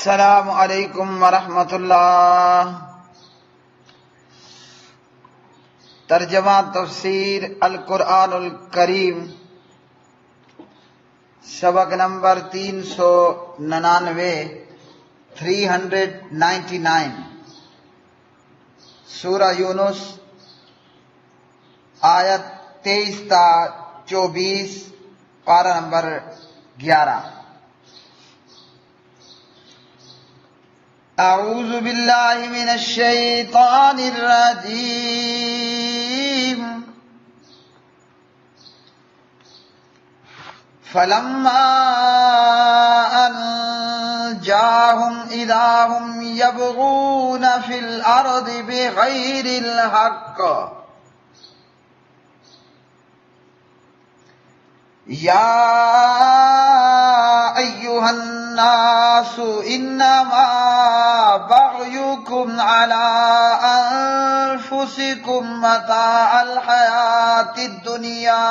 السلام علیکم ورحمۃ اللہ۔ ترجمہ تفسیر القرآن الکریم، سبق نمبر 399 سورہ یونس، آیت 23 تا 24، پارہ نمبر 11۔ اعوذ باللہ من الشیطان الرجیم۔ فلما انجاہم اذا ہم یبغون فی الارض بغیر الحق یا ایہا الناس انما بغیکم علی انفسکم متاع الحیاۃ الدنیا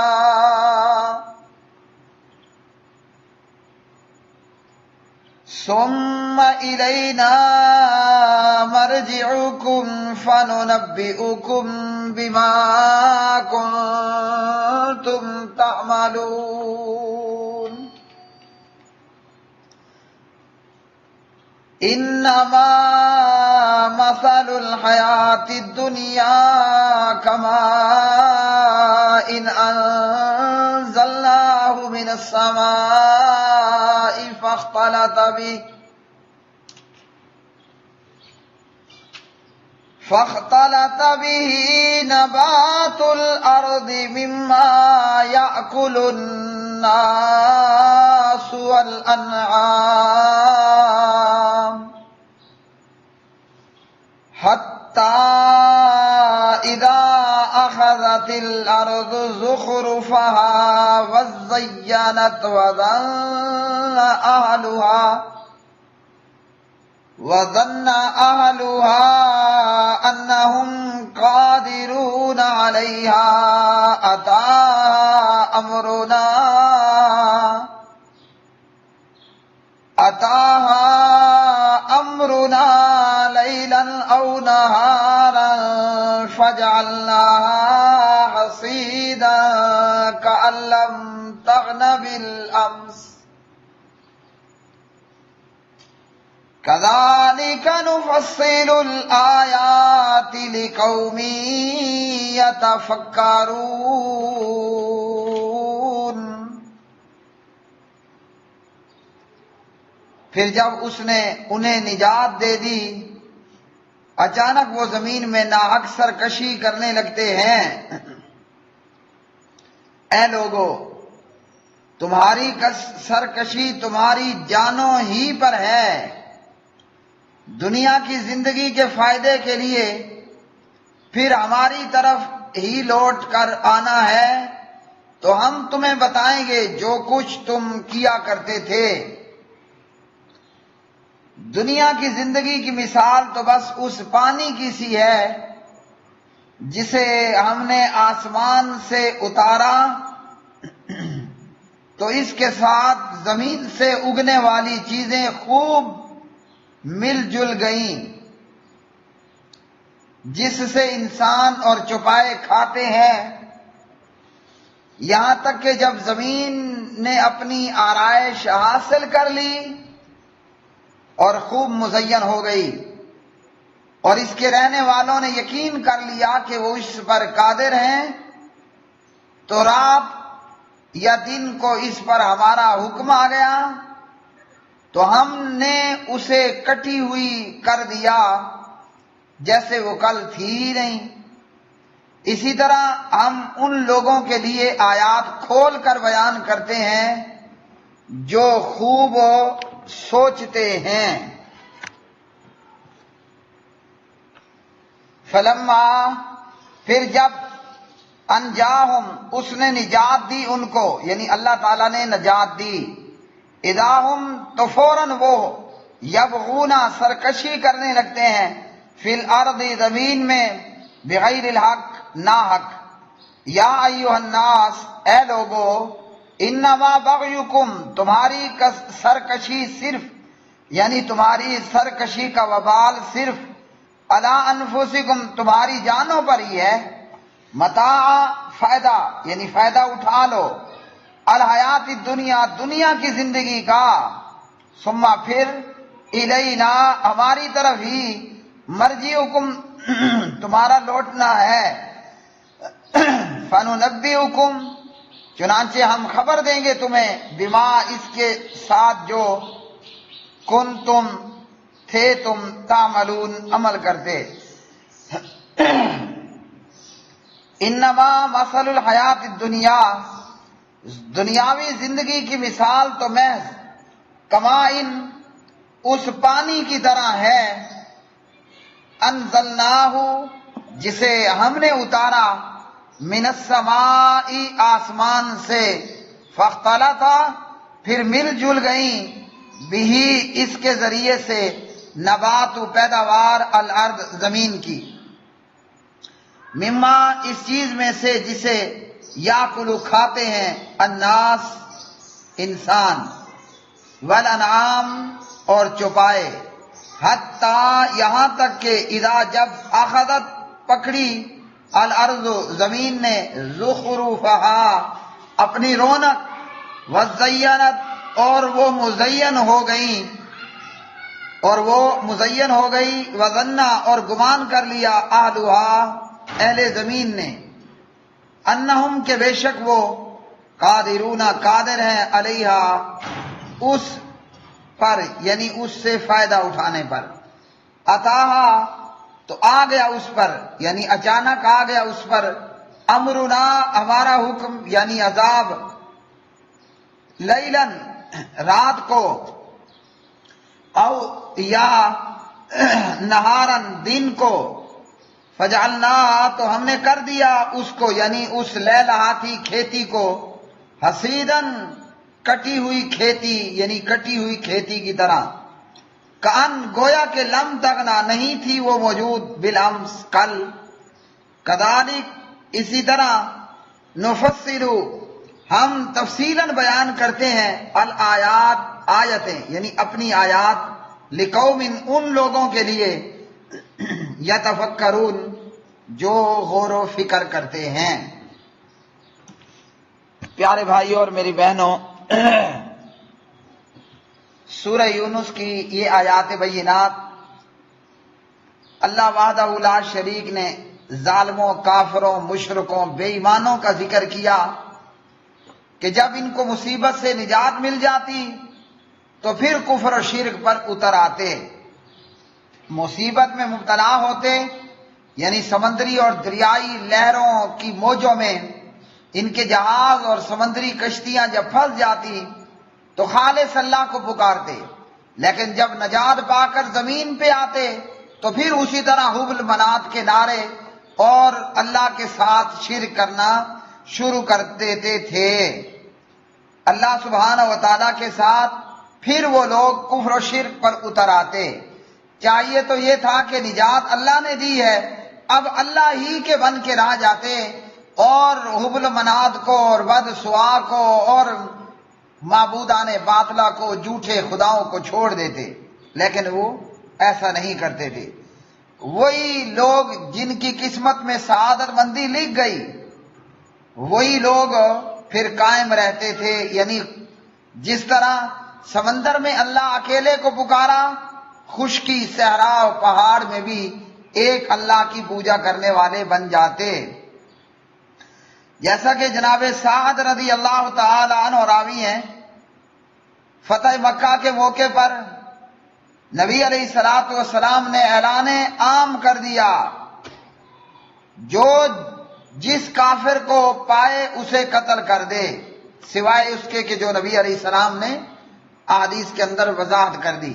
ثم الینا مرجعکم فننبئکم بما کنتم تعملون۔ انما مثل الحیاۃ الدنیا کماء انزلناہ من السماء فاختلط به نبات الارض مما یأکل الناس والانعام حتی اذا اخذت الارض زخرفها وزینت وظن اہلها انہم قادرون علیہا اتاها امرنا لیلا او نہارا فجعلناها حصیدا کأن لم تغن بالامس كذلك نفصل الآيات لقوم يتفكرون۔ پھر جب اس نے انہیں نجات دے دی، اچانک وہ زمین میں ناحق سرکشی کرنے لگتے ہیں۔ اے لوگو، تمہاری سرکشی تمہاری جانوں ہی پر ہے، دنیا کی زندگی کے فائدے کے لیے پھر ہماری طرف ہی لوٹ کر آنا ہے، تو ہم تمہیں بتائیں گے جو کچھ تم کیا کرتے تھے۔ دنیا کی زندگی کی مثال تو بس اس پانی کی سی ہے جسے ہم نے آسمان سے اتارا تو اس کے ساتھ زمین سے اگنے والی چیزیں خوب مل جل گئیں، جس سے انسان اور چوپائے کھاتے ہیں، یہاں تک کہ جب زمین نے اپنی آرائش حاصل کر لی اور خوب مزین ہو گئی اور اس کے رہنے والوں نے یقین کر لیا کہ وہ اس پر قادر ہیں، تو رات یا دن کو اس پر ہمارا حکم آ گیا تو ہم نے اسے کٹی ہوئی کر دیا جیسے وہ کل تھی ہی نہیں۔ اسی طرح ہم ان لوگوں کے لیے آیات کھول کر بیان کرتے ہیں جو خوب سوچتے ہیں۔ فلما، پھر جب انجاہم، اس نے نجات دی ان کو، یعنی اللہ تعالیٰ نے نجات دی، اذا ہم، تو فوراً وہ، یبغون، سرکشی کرنے لگتے ہیں، فی الارض، زمین میں، بغیر الحق، ناحق۔ یا ایھا الناس، اے لوگو، انما بغیکم، تمہاری سرکشی صرف یعنی تمہاری سرکشی کا وبال صرف علی انفسکم تمہاری جانوں پر ہی ہے، متاع فائدہ یعنی فائدہ اٹھا لو، الحیات الدنیا دنیا کی زندگی کا، ثم پھر الینا ہماری طرف ہی مرجعکم تمہارا لوٹنا ہے، فننبئکم چنانچہ ہم خبر دیں گے تمہیں، بما اس کے ساتھ جو کنتم تھے تم تعملون عمل کرتے۔ انما مثل الحیات الدنیا دنیاوی زندگی کی مثال تو محض کمائن اس پانی کی طرح ہے، انزلناہ جسے ہم نے اتارا، من السماء آسمان سے، فاختلط پھر مل جل گئیں، بھی اس کے ذریعے سے، نبات و پیداوار الارض زمین کی، مما اس چیز میں سے جسے یاکلو کھاتے ہیں، الناس انسان، والانعام اور چوپائے، حتیٰ یہاں تک کہ اذا جب اخذت پکڑی الارض زمین نے، زخرفہا اپنی رونق، وزینت اور وہ مزین ہو گئی، وظنا اور گمان کر لیا، اہلہا اہل زمین نے، انہم کہ بے شک وہ، قادرون قادر ہیں، علیہا اس پر یعنی اس سے فائدہ اٹھانے پر، اتاہا تو آ گیا اس پر یعنی اچانک آ گیا اس پر، امرنا ہمارا حکم یعنی عذاب، لیلن رات کو، او یا نہارن دن کو، فجعلنا تو ہم نے کر دیا اس کو یعنی اس لیلہاتی کھیتی کو، حسیدن کٹی ہوئی کھیتی یعنی کٹی ہوئی کھیتی کی طرح، کان گویا کہ لم تغنا نہیں تھی وہ موجود، بالامس کل، کذالک اسی طرح، نفصل ہم تفصیلاً بیان کرتے ہیں، الآیات آیتیں یعنی اپنی آیات، لقوم ان لوگوں کے لیے، یتفکرون جو غور و فکر کرتے ہیں۔ پیارے بھائیوں اور میری بہنوں، سورہ یونس کی یہ آیات بینات اللہ وحدہ لا شریک نے ظالموں، کافروں، مشرکوں، بے ایمانوں کا ذکر کیا کہ جب ان کو مصیبت سے نجات مل جاتی تو پھر کفر و شرک پر اتر آتے، مصیبت میں مبتلا ہوتے یعنی سمندری اور دریائی لہروں کی موجوں میں ان کے جہاز اور سمندری کشتیاں جب پھنس جاتی تو خالص اللہ کو پکارتے، لیکن جب نجات پا کر زمین پہ آتے تو پھر اسی طرح حبل منات کے نعرے اور اللہ کے ساتھ شرک کرنا شروع کر دیتے تھے۔ اللہ سبحانہ و تعالیٰ کے ساتھ پھر وہ لوگ کفر و شرک پر اتر آتے۔ چاہیے تو یہ تھا کہ نجات اللہ نے دی ہے، اب اللہ ہی کے بن کے رہ جاتے اور حبل منات کو اور ود سوا کو اور معبودان باطلہ کو، جھوٹے خداؤں کو چھوڑ دیتے، لیکن وہ ایسا نہیں کرتے تھے۔ وہی لوگ جن کی قسمت میں سعادت مندی لکھ گئی، وہی لوگ پھر قائم رہتے تھے، یعنی جس طرح سمندر میں اللہ اکیلے کو پکارا، خشکی، صحرا اور پہاڑ میں بھی ایک اللہ کی پوجا کرنے والے بن جاتے۔ جیسا کہ جناب سعد رضی اللہ تعالی عنہ راوی ہیں، فتح مکہ کے موقع پر نبی علیہ الصلوۃ والسلام نے اعلان عام کر دیا، جو جس کافر کو پائے اسے قتل کر دے، سوائے اس کے کہ جو نبی علیہ السلام نے احادیث کے اندر وضاحت کر دی۔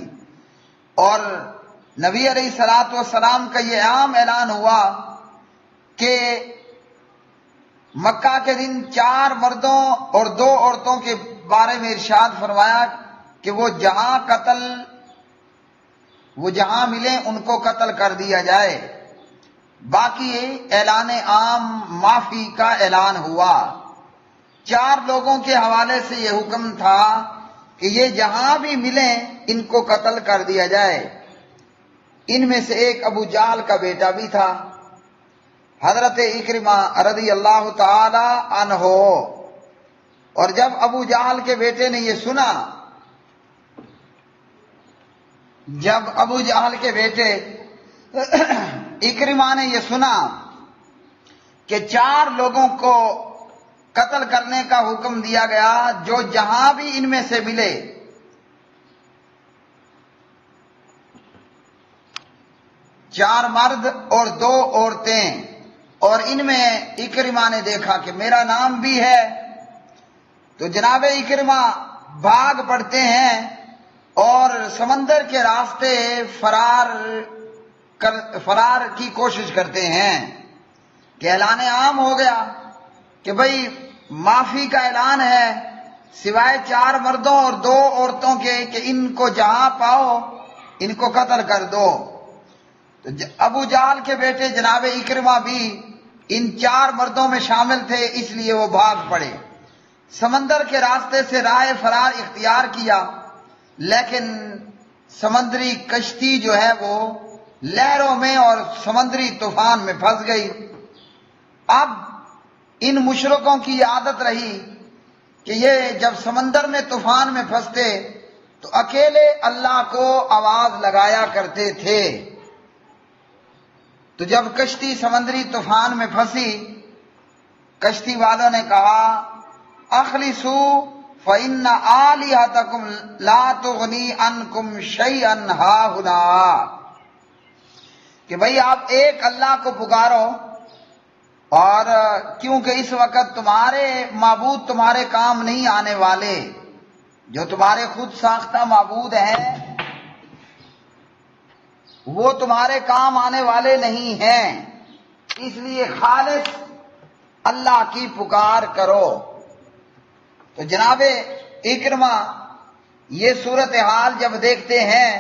اور نبی علیہ الصلوۃ والسلام کا یہ عام اعلان ہوا کہ مکہ کے دن 4 مردوں اور 2 عورتوں کے بارے میں ارشاد فرمایا کہ وہ جہاں ملیں ان کو قتل کر دیا جائے۔ باقی اعلان عام معافی کا اعلان ہوا۔ 4 لوگوں کے حوالے سے یہ حکم تھا کہ یہ جہاں بھی ملیں ان کو قتل کر دیا جائے۔ ان میں سے ایک ابو جہل کا بیٹا بھی تھا، حضرت اکرمہ رضی اللہ تعالی عنہ۔ اور جب ابو جہل کے بیٹے نے یہ سنا، جب ابو جہل کے بیٹے اکرمہ نے یہ سنا کہ 4 لوگوں کو قتل کرنے کا حکم دیا گیا جو جہاں بھی ان میں سے ملے، 4 مرد اور 2 عورتیں، اور ان میں اکرمہ نے دیکھا کہ میرا نام بھی ہے، تو جناب اکرمہ بھاگ پڑتے ہیں اور سمندر کے راستے فرار کی کوشش کرتے ہیں کہ اعلان عام ہو گیا کہ بھئی معافی کا اعلان ہے، سوائے 4 مردوں اور 2 عورتوں کے کہ ان کو جہاں پاؤ ان کو قتل کر دو۔ تو ابو جہل کے بیٹے جناب اکرمہ بھی ان 4 مردوں میں شامل تھے، اس لیے وہ بھاگ پڑے، سمندر کے راستے سے راہ فرار اختیار کیا، لیکن سمندری کشتی جو ہے وہ لہروں میں اور سمندری طوفان میں پھنس گئی۔ اب ان مشرکوں کی عادت رہی کہ یہ جب سمندر میں طوفان میں پھنستے تو اکیلے اللہ کو آواز لگایا کرتے تھے۔ تو جب کشتی سمندری طوفان میں پھنسی، کشتی والوں نے کہا اخلصوا فإن آلہتکم لا تغنی عنکم شیئا ہاہنا، کہ بھئی آپ ایک اللہ کو پکارو، اور کیونکہ اس وقت تمہارے معبود تمہارے کام نہیں آنے والے، جو تمہارے خود ساختہ معبود ہیں وہ تمہارے کام آنے والے نہیں ہیں، اس لیے خالص اللہ کی پکار کرو۔ تو جناب اکرمہ یہ صورتحال جب دیکھتے ہیں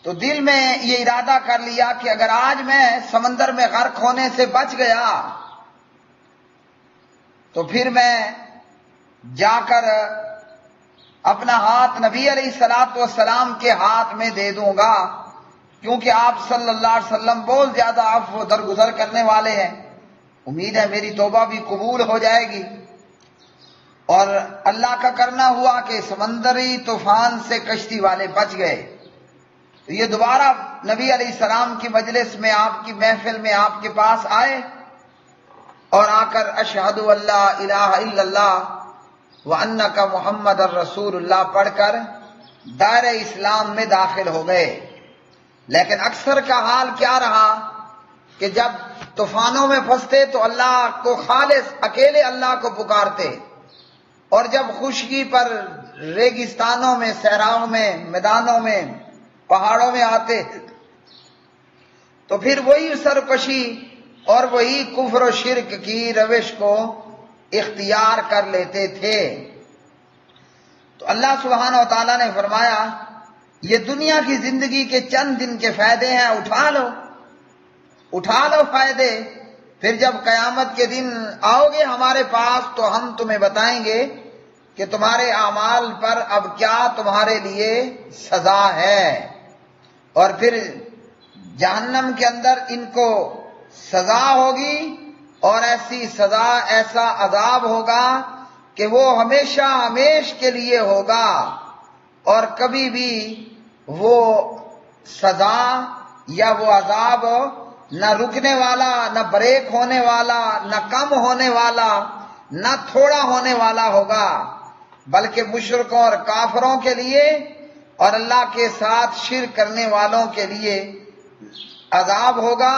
تو دل میں یہ ارادہ کر لیا کہ اگر آج میں سمندر میں غرق ہونے سے بچ گیا تو پھر میں جا کر اپنا ہاتھ نبی علیہ الصلوۃ والسلام کے ہاتھ میں دے دوں گا، کیونکہ آپ صلی اللہ علیہ وسلم بہت زیادہ عفو درگزر کرنے والے ہیں، امید ہے میری توبہ بھی قبول ہو جائے گی۔ اور اللہ کا کرنا ہوا کہ سمندری طوفان سے کشتی والے بچ گئے۔ تو یہ دوبارہ نبی علیہ السلام کی مجلس میں، آپ کی محفل میں آپ کے پاس آئے اور آ کر اشہد ان لا الہ الا اللہ وانک محمد الرسول اللہ پڑھ کر دائرہ اسلام میں داخل ہو گئے۔ لیکن اکثر کا حال کیا رہا کہ جب طوفانوں میں پھنستے تو اللہ کو خالص اکیلے اللہ کو پکارتے، اور جب خشکی پر ریگستانوں میں، صحراؤں میں، میدانوں میں، پہاڑوں میں آتے تو پھر وہی سرکشی اور وہی کفر و شرک کی روش کو اختیار کر لیتے تھے۔ تو اللہ سبحانہ و تعالیٰ نے فرمایا یہ دنیا کی زندگی کے چند دن کے فائدے ہیں، اٹھا لو فائدے، پھر جب قیامت کے دن آؤ گے ہمارے پاس تو ہم تمہیں بتائیں گے کہ تمہارے اعمال پر اب کیا تمہارے لیے سزا ہے، اور پھر جہنم کے اندر ان کو سزا ہوگی، اور ایسی سزا، ایسا عذاب ہوگا کہ وہ ہمیشہ ہمیش کے لیے ہوگا، اور کبھی بھی وہ سزا یا وہ عذاب نہ رکنے والا، نہ بریک ہونے والا، نہ کم ہونے والا، نہ تھوڑا ہونے والا ہوگا، بلکہ مشرکوں اور کافروں کے لیے اور اللہ کے ساتھ شرک کرنے والوں کے لیے عذاب ہوگا،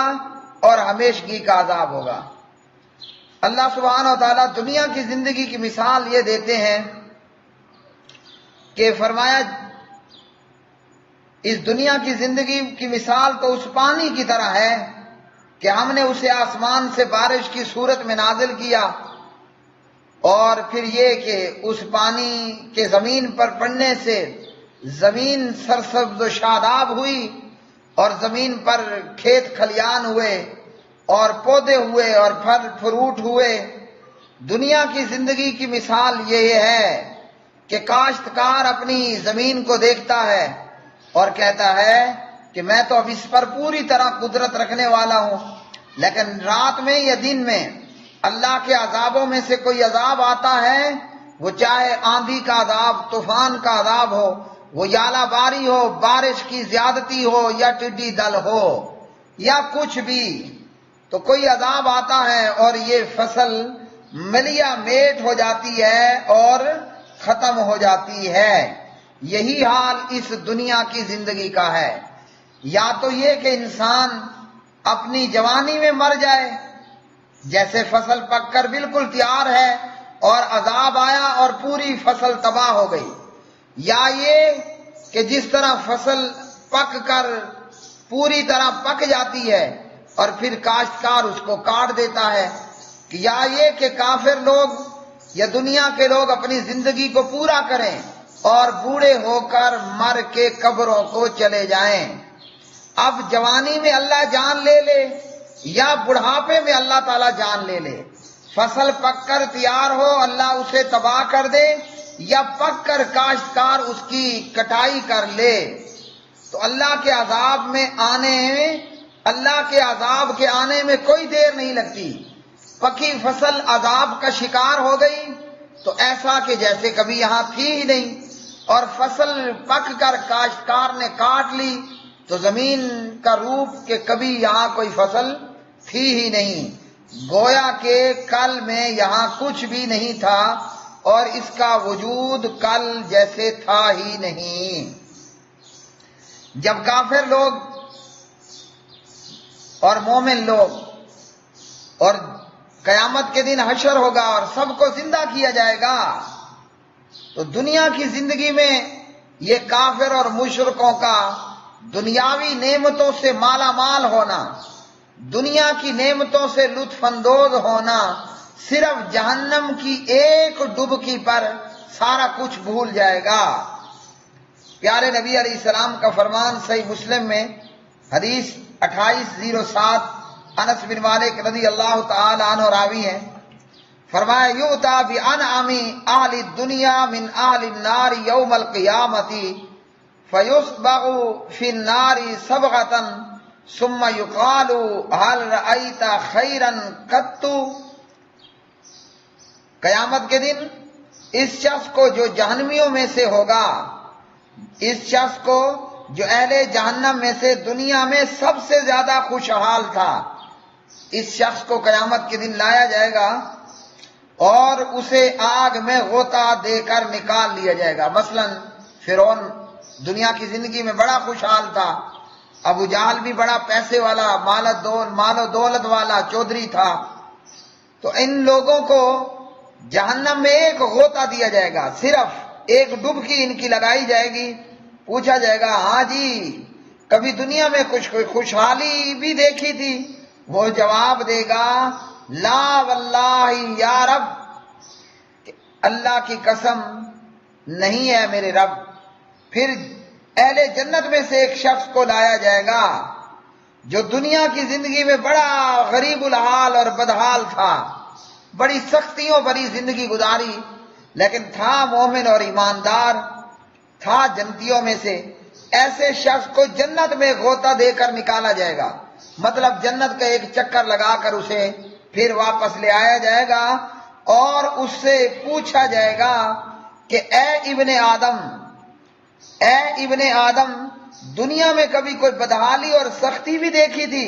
اور ہمیشگی کا عذاب ہوگا۔ اللہ سبحانہ و تعالیٰ دنیا کی زندگی کی مثال یہ دیتے ہیں کہ فرمایا اس دنیا کی زندگی کی مثال تو اس پانی کی طرح ہے کہ ہم نے اسے آسمان سے بارش کی صورت میں نازل کیا، اور پھر یہ کہ اس پانی کے زمین پر پڑنے سے زمین سرسبز و شاداب ہوئی، اور زمین پر کھیت کھلیان ہوئے، اور پودے ہوئے، اور پھل فروٹ ہوئے۔ دنیا کی زندگی کی مثال یہ ہے کہ کاشتکار اپنی زمین کو دیکھتا ہے اور کہتا ہے کہ میں تو اب اس پر پوری طرح قدرت رکھنے والا ہوں، لیکن رات میں یا دن میں اللہ کے عذابوں میں سے کوئی عذاب آتا ہے، وہ چاہے آندھی کا عذاب، طوفان کا عذاب ہو، وہ یالہ باری ہو، بارش کی زیادتی ہو، یا ٹڈی دل ہو، یا کچھ بھی، تو کوئی عذاب آتا ہے اور یہ فصل ملیا میٹ ہو جاتی ہے اور ختم ہو جاتی ہے۔ یہی حال اس دنیا کی زندگی کا ہے۔ یا تو یہ کہ انسان اپنی جوانی میں مر جائے، جیسے فصل پک کر بالکل تیار ہے اور عذاب آیا اور پوری فصل تباہ ہو گئی، یا یہ کہ جس طرح فصل پک کر پوری طرح پک جاتی ہے اور پھر کاشتکار اس کو کاٹ دیتا ہے، یا یہ کہ کافر لوگ یا دنیا کے لوگ اپنی زندگی کو پورا کریں اور بوڑھے ہو کر مر کے قبروں کو چلے جائیں۔ اب جوانی میں اللہ جان لے لے یا بڑھاپے میں اللہ تعالیٰ جان لے لے، فصل پک کر تیار ہو اللہ اسے تباہ کر دے، یا پک کر کاشتکار اس کی کٹائی کر لے، تو اللہ کے عذاب کے آنے میں کوئی دیر نہیں لگتی۔ پکی فصل عذاب کا شکار ہو گئی تو ایسا کہ جیسے کبھی یہاں تھی ہی نہیں، اور فصل پک کر کاشتکار نے کاٹ لی تو زمین کا روپ کہ کبھی یہاں کوئی فصل تھی ہی نہیں، گویا کہ کل میں یہاں کچھ بھی نہیں تھا اور اس کا وجود کل جیسے تھا ہی نہیں۔ جب کافر لوگ اور مومن لوگ اور قیامت کے دن حشر ہوگا اور سب کو زندہ کیا جائے گا، تو دنیا کی زندگی میں یہ کافر اور مشرکوں کا دنیاوی نعمتوں سے مالا مال ہونا، دنیا کی نعمتوں سے لطف اندوز ہونا، صرف جہنم کی ایک ڈبکی پر سارا کچھ بھول جائے گا۔ پیارے نبی علیہ السلام کا فرمان صحیح مسلم میں حدیث 2807 انس بن مالک رضی اللہ تعالی عنہ راوی ہے، فرمایا یؤتی بانعم اہل الدنیا من اہل النار یوم القیامۃ فیصبغ فی النار صبغۃ ثم یقال هل رأیت خیرا قط۔ قیامت کے دن اس شخص کو جو جہنمیوں میں سے ہوگا، اس شخص کو جو اہل جہنم میں سے دنیا میں سب سے زیادہ خوشحال تھا، اس شخص کو قیامت کے دن لایا جائے گا اور اسے آگ میں غوطہ دے کر نکال لیا جائے گا۔ مثلا فرعون دنیا کی زندگی میں بڑا خوشحال تھا، ابو جہل بھی بڑا پیسے والا، مال و دولت والا چودھری تھا، تو ان لوگوں کو جہنم میں ایک غوطہ دیا جائے گا، صرف ایک ڈبکی ان کی لگائی جائے گی، پوچھا جائے گا ہاں جی کبھی دنیا میں کچھ خوشحالی بھی دیکھی تھی؟ وہ جواب دے گا لا واللہ یا رب، اللہ کی قسم نہیں ہے میرے رب۔ پھر اہل جنت میں سے ایک شخص کو لایا جائے گا جو دنیا کی زندگی میں بڑا غریب الحال اور بدحال تھا، بڑی سختیوں بھری زندگی گزاری، لیکن تھا مومن اور ایماندار، تھا جنتیوں میں سے۔ ایسے شخص کو جنت میں غوطہ دے کر نکالا جائے گا، مطلب جنت کا ایک چکر لگا کر اسے پھر واپس لے آیا جائے گا اور اس سے پوچھا جائے گا کہ اے ابن آدم دنیا میں کبھی کوئی بدحالی اور سختی بھی دیکھی تھی؟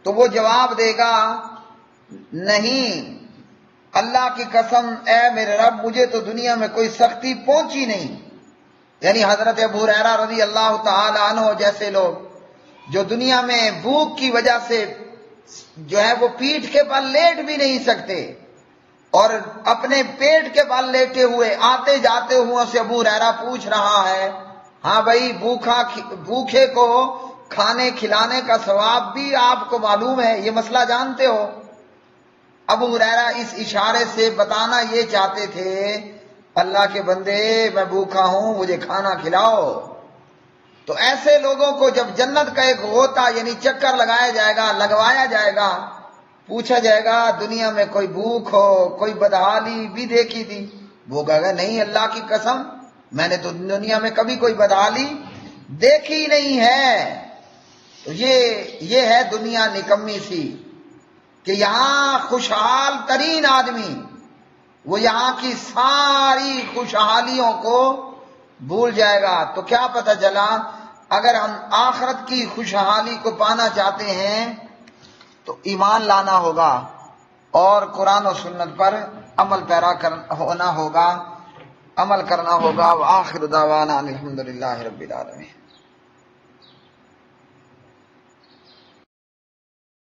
تو وہ جواب دے گا نہیں، اللہ کی قسم اے میرے رب مجھے تو دنیا میں کوئی سختی پہنچی نہیں۔ یعنی حضرت ابو ہریرہ رضی اللہ تعالی عنہ جیسے لوگ جو دنیا میں بھوک کی وجہ سے جو ہے وہ پیٹھ کے بل لیٹ بھی نہیں سکتے، اور اپنے پیٹ کے بل لیٹے ہوئے آتے جاتے ہوئے سے ابو ہریرہ پوچھ رہا ہے ہاں بھائی بھوکے کو کھانے کھلانے کا ثواب بھی آپ کو معلوم ہے، یہ مسئلہ جانتے ہو؟ ابو ہریرہ اس اشارے سے بتانا یہ چاہتے تھے اللہ کے بندے میں بھوکا ہوں مجھے کھانا کھلاؤ۔ تو ایسے لوگوں کو جب جنت کا ایک غوطہ یعنی چکر لگوایا جائے گا، پوچھا جائے گا دنیا میں کوئی بھوک ہو کوئی بدحالی بھی دیکھی تھی؟ وہ کہے گا نہیں اللہ کی قسم میں نے تو دنیا میں کبھی کوئی بدحالی دیکھی نہیں ہے۔ تو یہ ہے دنیا نکمی سی کہ یہاں خوشحال ترین آدمی وہ یہاں کی ساری خوشحالیوں کو بھول جائے گا۔ تو کیا پتہ چلا اگر ہم آخرت کی خوشحالی کو پانا چاہتے ہیں تو ایمان لانا ہوگا اور قرآن و سنت پر عمل پیرا ہونا ہوگا، عمل کرنا ہوگا۔ وآخر دعوانا الحمدللہ رب العالمین۔